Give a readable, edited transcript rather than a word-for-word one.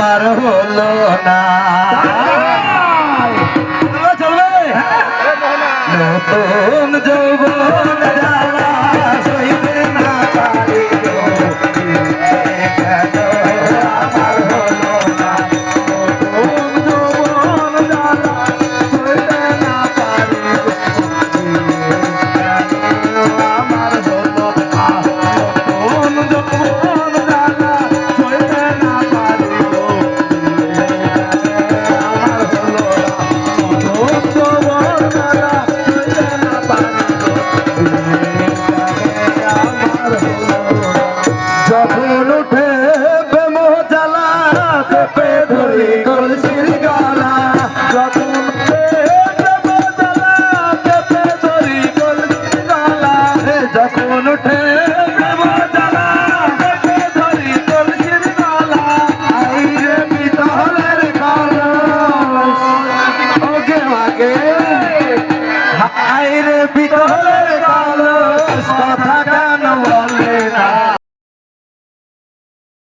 আমার হলো না নতুন যৌবন জ্বালা সইতে না পারি গো কেন আমার হলো না নতুন যৌবন জ্বালা সইতে না পারি গো কেন আমার হলো না নতুন যৌবন জ্বালা সইতে না পারি গো আমার হলো না নতুন যৌবন জ্বালা যখন উঠে প্রেম জ্বালা চেপে ধরি কলসির গলা যখন উঠে প্রেম জ্বালা চেপে ধরি কলসির গলা যখন উঠে প্রেম জ্বালা চেপে ধরি কলসির গলা আইরে পিতলের কলস ওকে মাগে আইরে পিতলের